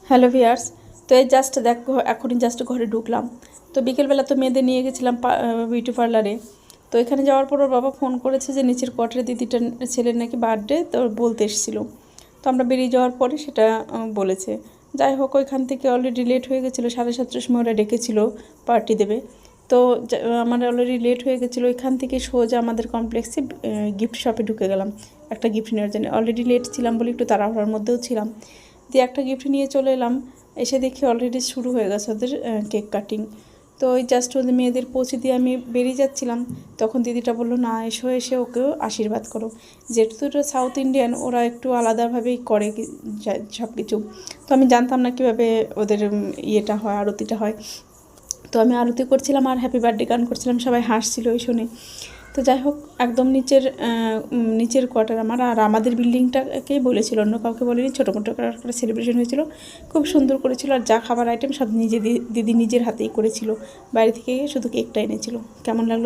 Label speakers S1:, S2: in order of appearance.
S1: Hello viewers. তো এই just দেখো এখনই জাস্ট ঘরে ঢুকলাম। তো বিকেলবেলা তো মেয়েদের নিয়ে গেছিলাম বিউটি পার্লারে। তো এখানে যাওয়ার পর ওর বাবা ফোন করেছে যে নিচের কোয়ার্টারে দিদিটার ছেলের নাকি বার্থডে, তো বলতে এসেছিলো। তো আমরা বেরিয়ে যাওয়ার পরে সেটা বলেছে। যাই হোক, ওইখান থেকে অলরেডি লেট হয়ে গেছিলো, 7:30টার সময় ওরা ডেকেছিল পার্টি দেবে। তো আমার অলরেডি লেট হয়ে গেছিলো। ওইখান থেকে সোজা আমাদের কমপ্লেক্সে গিফট শপে ঢুকে গেলাম একটা গিফট নেওয়ার জন্য। অলরেডি লেট ছিলাম বলে একটু তাড়াহুড়ার মধ্যেও ছিলাম। দিয়ে একটা গিফট নিয়ে চলে এলাম। এসে দেখি অলরেডি শুরু হয়ে গেছে ওদের কেক কাটিং। তো ওই জাস্ট ওদের মেয়েদের পৌঁছে দিয়ে আমি বেরিয়ে যাচ্ছিলাম, তখন দিদিটা বললো না এসে ওকেও আশীর্বাদ করো। যেহেতু এটা সাউথ ইন্ডিয়ান, ওরা একটু আলাদাভাবেই করে সব কিছু। তো আমি জানতাম না কীভাবে ওদের ইয়েটা হয়, আরতিটা হয়। তো আমি আরতি করছিলাম আর হ্যাপি বার্থডে গান করছিলাম, সবাই হাসছিল ওই শুনে। তো যাই হোক, একদম নিচের কোয়ার্টার আমার, আর আমাদের বিল্ডিংটাকেই বলেছিল, অন্য কাউকে বলেনি। ছোটো মোটো একটা সেলিব্রেশন হয়েছিল, খুব সুন্দর করেছিল। আর যা খাবার আইটেম সব দিদি নিজের হাতেই করেছিল, বাইরে থেকে শুধু কেকটা এনেছিল। কেমন লাগলো